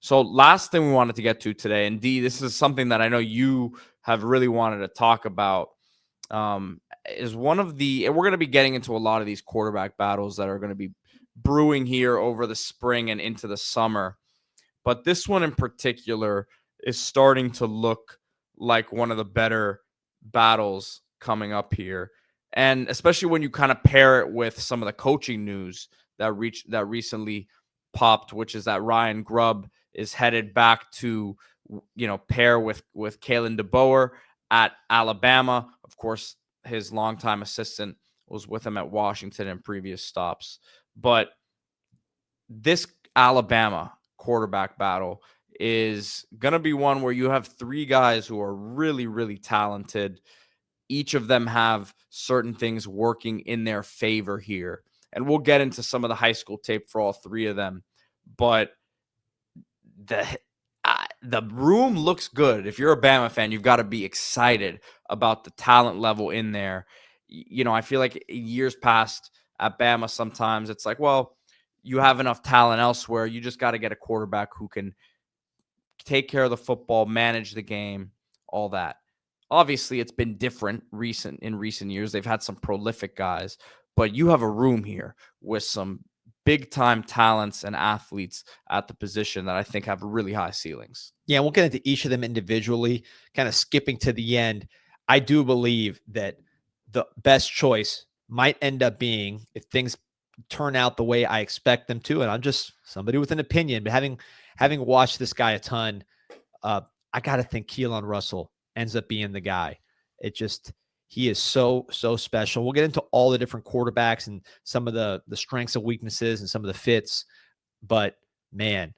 So last thing we wanted to get to today, and D, this is something that I know you have really wanted to talk about, is one of the, and we're going to be getting into a lot of these quarterback battles that are going to be brewing here over the spring and into the summer. But this one in particular is starting to look like one of the better battles coming up here. And especially when you kind of pair it with some of the coaching news that recently popped, which is that Ryan Grubb is headed back to, pair with Kalen DeBoer at Alabama. Of course, his longtime assistant was with him at Washington in previous stops. But this Alabama quarterback battle is going to be one where you have three guys who are really, really talented. Each of them have certain things working in their favor here. And we'll get into some of the high school tape for all three of them. But the room looks good. If you're a Bama fan, you've got to be excited about the talent level in there. I feel like years past at Bama, sometimes it's like, well, you have enough talent elsewhere. You just got to get a quarterback who can take care of the football, manage the game, all that. Obviously, it's been different in recent years. They've had some prolific guys, but you have a room here with some big-time talents and athletes at the position that I think have really high ceilings. Yeah, we'll get into each of them individually, kind of skipping to the end. I do believe that the best choice might end up being, if things turn out the way I expect them to, and I'm just somebody with an opinion, but having watched this guy a ton, I got to think Keelon Russell ends up being the guy. He is so special. We'll get into all the different quarterbacks and some of the strengths and weaknesses and some of the fits. But man,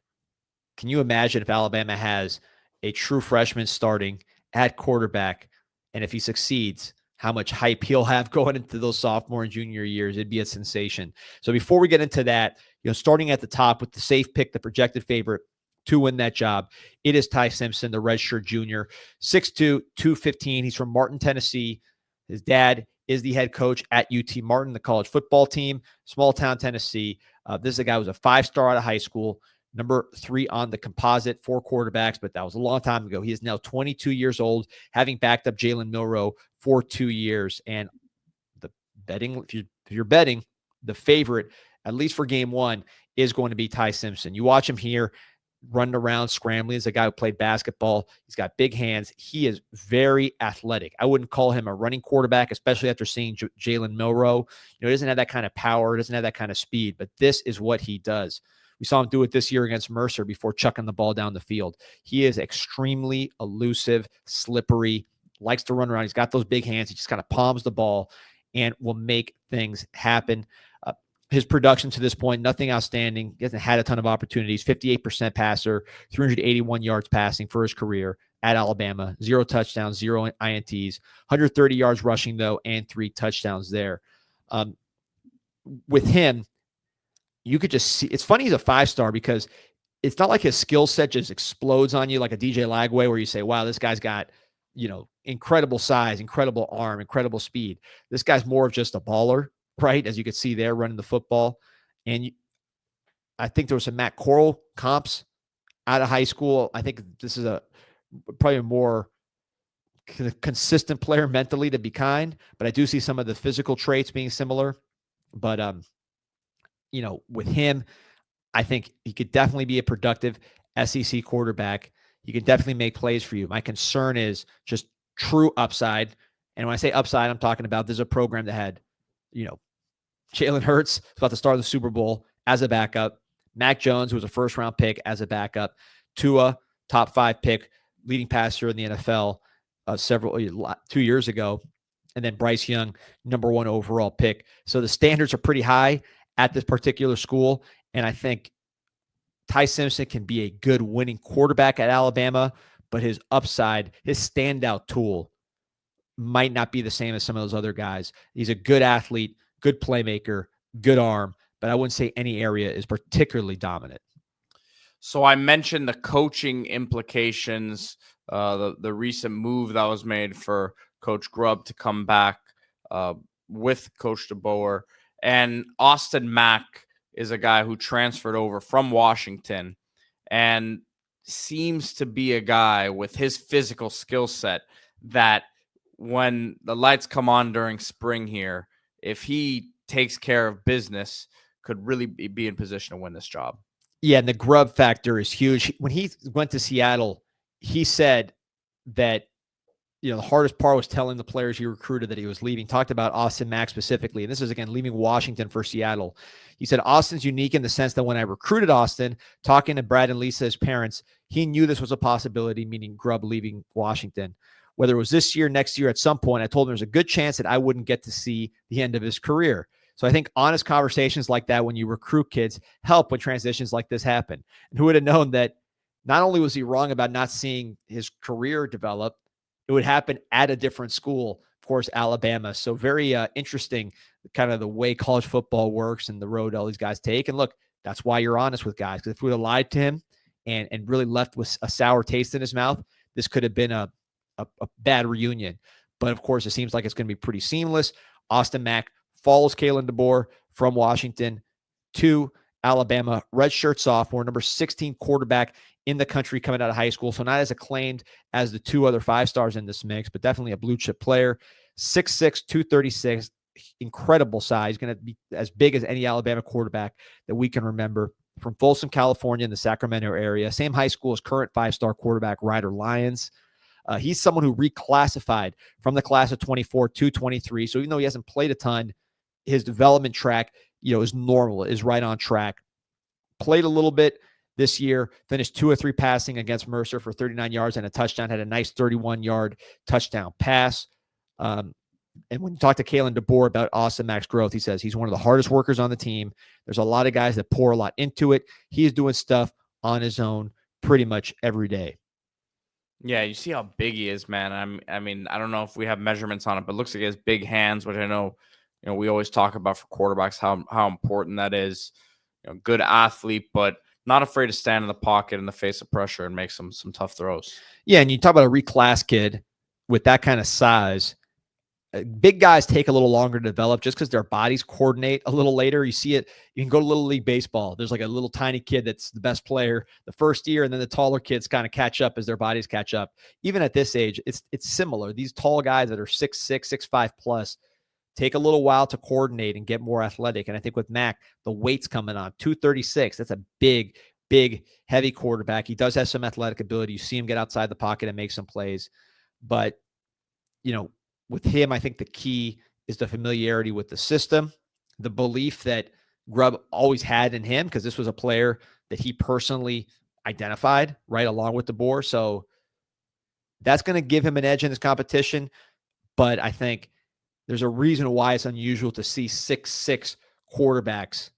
can you imagine if Alabama has a true freshman starting at quarterback, and if he succeeds, how much hype he'll have going into those sophomore and junior years? It'd be a sensation. So before we get into that, starting at the top with the safe pick, the projected favorite to win that job, it is Ty Simpson, the redshirt junior, 6'2", 215. He's from Martin, Tennessee. His dad is the head coach at UT Martin, the college football team, small town Tennessee. This is a guy who was a 5-star out of high school, number 3 on the composite, 4 quarterbacks, but that was a long time ago. He is now 22 years old, having backed up Jalen Milroe for 2 years. And the betting, if you're betting, the favorite, at least for game one, is going to be Ty Simpson. You watch him here, running around, scrambling. He's a guy who played basketball. He's got big hands. He is very athletic. I wouldn't call him a running quarterback, especially after seeing Jalen Milroe. He doesn't have that kind of power, doesn't have that kind of speed, but this is what he does. We saw him do it this year against Mercer before chucking the ball down the field. He is extremely elusive, slippery, likes to run around. He's got those big hands. He just kind of palms the ball and will make things happen. His production to this point, nothing outstanding. He hasn't had a ton of opportunities. 58% passer, 381 yards passing for his career at Alabama. 0 touchdowns, 0 INTs. 130 yards rushing, though, and 3 touchdowns there. With him, you could just see, it's funny he's a 5-star because it's not like his skill set just explodes on you like a DJ Lagway where you say, wow, this guy's got, incredible size, incredible arm, incredible speed. This guy's more of just a baller, right? As you could see there, running the football. And I think there was some Matt Corral comps out of high school. I think this is probably a more consistent player mentally, to be kind, but I do see some of the physical traits being similar. But, with him, I think he could definitely be a productive SEC quarterback. He could definitely make plays for you. My concern is just true upside. And when I say upside, I'm talking about there's a program that had, Jalen Hurts about to start the Super Bowl as a backup. Mac Jones, who was a first-round pick, as a backup. Tua, top 5 pick, leading passer in the NFL 2 years ago. And then Bryce Young, number 1 overall pick. So the standards are pretty high at this particular school. And I think Ty Simpson can be a good winning quarterback at Alabama, but his upside, his standout tool might not be the same as some of those other guys. He's a good athlete, good playmaker, good arm, but I wouldn't say any area is particularly dominant. So I mentioned the coaching implications, the recent move that was made for Coach Grubb to come back with Coach DeBoer. And Austin Mack is a guy who transferred over from Washington. And seems to be a guy with his physical skill set that when the lights come on during spring here, if he takes care of business, could really be in position to win this job. Yeah, and the grub factor is huge. When he went to Seattle, he said that the hardest part was telling the players he recruited that he was leaving. Talked about Austin Mack specifically, and this is again leaving Washington for Seattle. He said Austin's unique in the sense that when I recruited Austin, talking to Brad and Lisa, his parents, he knew this was a possibility, meaning Grubb leaving Washington. Whether it was this year, next year, at some point, I told him there's a good chance that I wouldn't get to see the end of his career. So I think honest conversations like that when you recruit kids help when transitions like this happen. And who would have known that not only was he wrong about not seeing his career develop, it would happen at a different school, of course, Alabama. So very interesting kind of the way college football works and the road all these guys take. And look, that's why you're honest with guys. Because if we would have lied to him and really left with a sour taste in his mouth, this could have been a bad reunion. But of course, it seems like it's going to be pretty seamless. Austin Mack follows Keelon DeBoer from Washington to Alabama, redshirt sophomore, number 16 quarterback in the country coming out of high school. So not as acclaimed as the two other 5-stars in this mix, but definitely a blue chip player. 6'6", 236, incredible size. Going to be as big as any Alabama quarterback that we can remember. From Folsom, California in the Sacramento area. Same high school as current 5-star quarterback Ryder Lyons. He's someone who reclassified from the class of 24 to 23. So even though he hasn't played a ton, his development track, is normal, is right on track. Played a little bit this year, finished 2 of 3 passing against Mercer for 39 yards and a touchdown, had a nice 31-yard touchdown pass. And when you talk to Keelon DeBoer about Austin Mack's growth, he says he's one of the hardest workers on the team. There's a lot of guys that pour a lot into it. He's doing stuff on his own pretty much every day. Yeah, you see how big he is, man. I mean, I don't know if we have measurements on it, but it looks like he has big hands, which I know, we always talk about for quarterbacks, how important that is. Good athlete, but not afraid to stand in the pocket in the face of pressure and make some tough throws. Yeah, and you talk about a reclass kid with that kind of size. Big guys take a little longer to develop just because their bodies coordinate a little later. You see it. You can go to Little League Baseball. There's like a little tiny kid that's the best player the first year, and then the taller kids kind of catch up as their bodies catch up. Even at this age, it's similar. These tall guys that are 6'6", 6'5 plus take a little while to coordinate and get more athletic. And I think with Mack, the weight's coming on. 236. That's a big, heavy quarterback. He does have some athletic ability. You see him get outside the pocket and make some plays. But, with him, I think the key is the familiarity with the system, the belief that Grubb always had in him, because this was a player that he personally identified right along with DeBoer. So that's going to give him an edge in this competition. But I think there's a reason why it's unusual to see 6'6" quarterbacks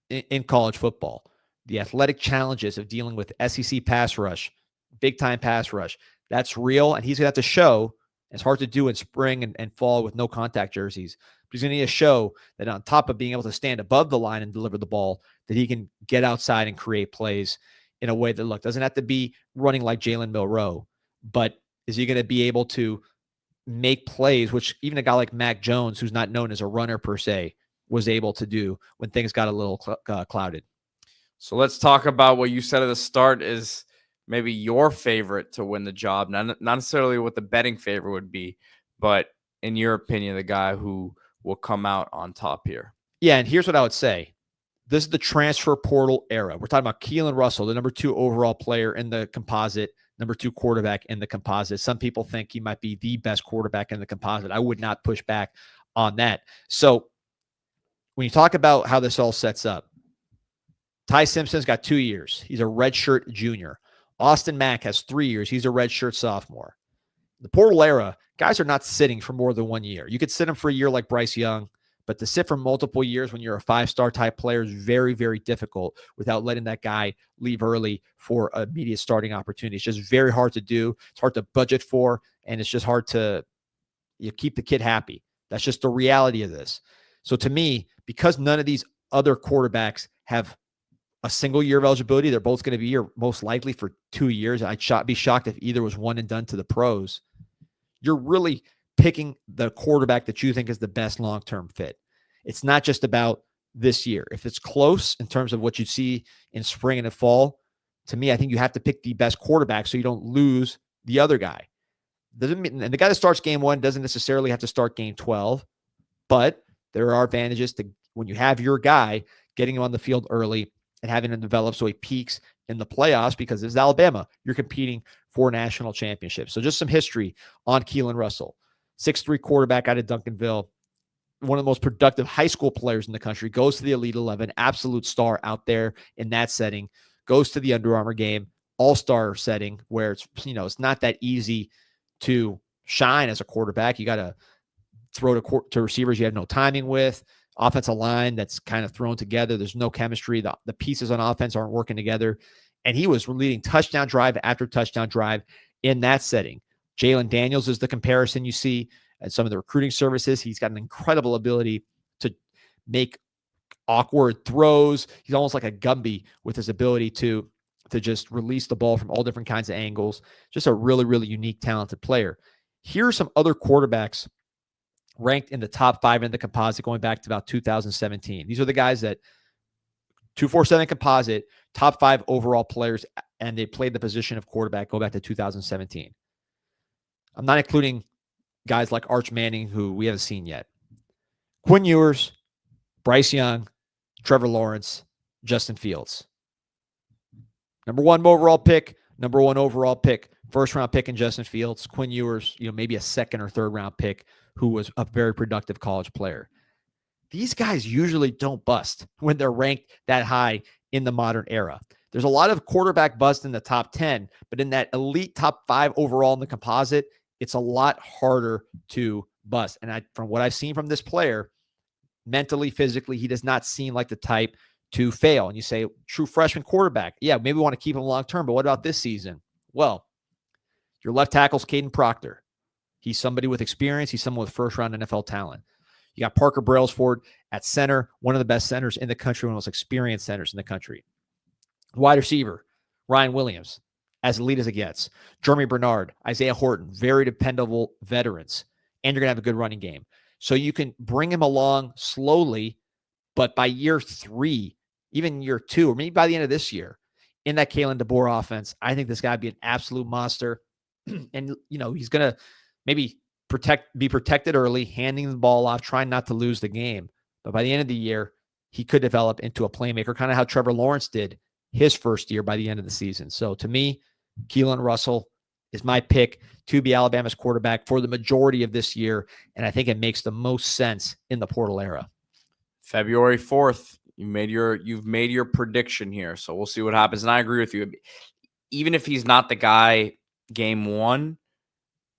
in college football. The athletic challenges of dealing with SEC pass rush, big-time pass rush, that's real, and he's going to have to show. It's hard to do in spring and fall with no contact jerseys. But he's going to need to show that on top of being able to stand above the line and deliver the ball, that he can get outside and create plays in a way that, doesn't have to be running like Jalen Milroe, but is he going to be able to make plays, which even a guy like Mac Jones, who's not known as a runner per se, was able to do when things got a little clouded. So let's talk about what you said at the start is maybe your favorite to win the job. Not necessarily what the betting favorite would be, but in your opinion, the guy who will come out on top here. Yeah, and here's what I would say. This is the transfer portal era. We're talking about Keelon Russell, the number 2 overall player in the composite, number 2 quarterback in the composite. Some people think he might be the best quarterback in the composite. I would not push back on that. So when you talk about how this all sets up, Ty Simpson's got 2 years. He's a redshirt junior. Austin Mack has 3 years. He's a redshirt sophomore. The portal era, guys are not sitting for more than 1 year. You could sit them for a year like Bryce Young, but to sit for multiple years when you're a 5-star type player is very, very difficult without letting that guy leave early for immediate starting opportunity. It's just very hard to do. It's hard to budget for, and it's just hard to keep the kid happy. That's just the reality of this. So to me, because none of these other quarterbacks have a single year of eligibility, they're both going to be here most likely for 2 years. I'd be shocked if either was one and done to the pros. You're really picking the quarterback that you think is the best long-term fit. It's not just about this year. If it's close in terms of what you see in spring and in fall, to me, I think you have to pick the best quarterback so you don't lose the other guy. Doesn't mean, and the guy that starts game 1 doesn't necessarily have to start game 12, but there are advantages to when you have your guy, getting him on the field early and having him develop so he peaks in the playoffs, because this is Alabama. You're competing for national championships. So just some history on Keelon Russell. 6'3" quarterback out of Duncanville, one of the most productive high school players in the country, goes to the Elite 11, absolute star out there in that setting, goes to the Under Armour game, all-star setting where it's not that easy to shine as a quarterback. You got to throw to receivers you have no timing with, offensive line that's kind of thrown together. There's no chemistry. The pieces on offense aren't working together. And he was leading touchdown drive after touchdown drive in that setting. Jalen Daniels is the comparison you see at some of the recruiting services. He's got an incredible ability to make awkward throws. He's almost like a Gumby with his ability to just release the ball from all different kinds of angles. Just a really, really unique, talented player. Here are some other quarterbacks ranked in the top 5 in the composite going back to about 2017. These are the guys that 247 composite, top 5 overall players, and they played the position of quarterback going back to 2017. I'm not including guys like Arch Manning, who we haven't seen yet. Quinn Ewers, Bryce Young, Trevor Lawrence, Justin Fields. Number 1 overall pick, first round pick in Justin Fields. Quinn Ewers, maybe a 2nd or 3rd round pick who was a very productive college player. These guys usually don't bust when they're ranked that high in the modern era. There's a lot of quarterback bust in the top 10, but in that elite top 5 overall in the composite, it's a lot harder to bust. And from what I've seen from this player, mentally, physically, he does not seem like the type to fail. And you say, true freshman quarterback. Yeah, maybe we want to keep him long term, but what about this season? Well, your left tackle's Caden Proctor. He's somebody with experience. He's someone with first-round NFL talent. You got Parker Brailsford at center, one of the best centers in the country, one of the most experienced centers in the country. Wide receiver, Ryan Williams, as elite as it gets. Jeremy Bernard, Isaiah Horton, very dependable veterans. And you're going to have a good running game. So you can bring him along slowly, but by year 3, even year 2, or maybe by the end of this year, in that Kalen DeBoer offense, I think this guy would be an absolute monster. And, he's going to maybe be protected early, handing the ball off, trying not to lose the game. But by the end of the year, he could develop into a playmaker, kind of how Trevor Lawrence did his first year by the end of the season. So to me, Keelon Russell is my pick to be Alabama's quarterback for the majority of this year. And I think it makes the most sense in the portal era. February 4th, you've made your prediction here. So we'll see what happens. And I agree with you. Even if he's not the guy game 1,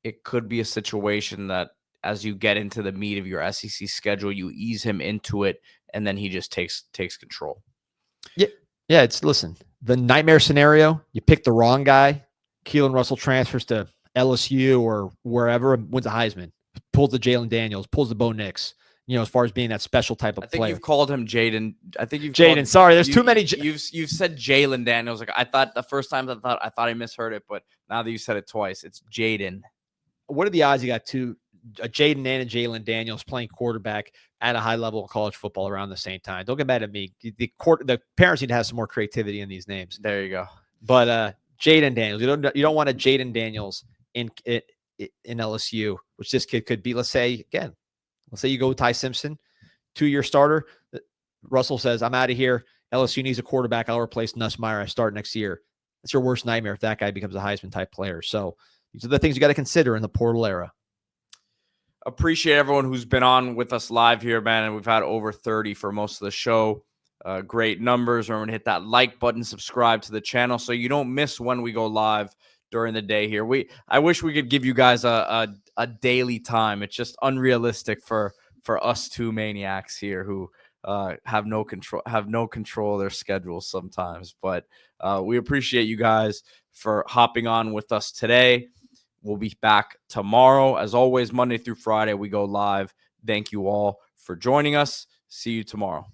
it could be a situation that as you get into the meat of your SEC schedule, you ease him into it, and then he just takes control. Yeah. Yeah, listen, the nightmare scenario, you pick the wrong guy, Keelon Russell transfers to LSU or wherever and wins a Heisman, pulls the Jalen Daniels, pulls the Bo Nix, as far as being that special type of player. I think you've called him Jaden. I think you've Jaden. Sorry, there's too many. You've said Jalen Daniels. Like I thought the first time I thought I misheard it, but now that you said it twice, it's Jaden. What are the odds you got a Jaden and a Jalen Daniels playing quarterback at a high level of college football around the same time? Don't get mad at me. The parents need to have some more creativity in these names. There you go. But Jaden Daniels, you don't want a Jaden Daniels in LSU, which this kid could be. Let's say you go with Ty Simpson, 2-year starter. Russell says, I'm out of here. LSU needs a quarterback. I'll replace Nussmeier. I start next year. That's your worst nightmare if that guy becomes a Heisman type player. So these are the things you got to consider in the portal era. Appreciate everyone who's been on with us live here, man. And we've had over 30 for most of the show. Great numbers. Remember to hit that like button, subscribe to the channel so you don't miss when we go live during the day here. I wish we could give you guys a daily time. It's just unrealistic for us two maniacs here who have no control of their schedules sometimes. But we appreciate you guys for hopping on with us today. We'll be back tomorrow. As always, Monday through Friday, we go live. Thank you all for joining us. See you tomorrow.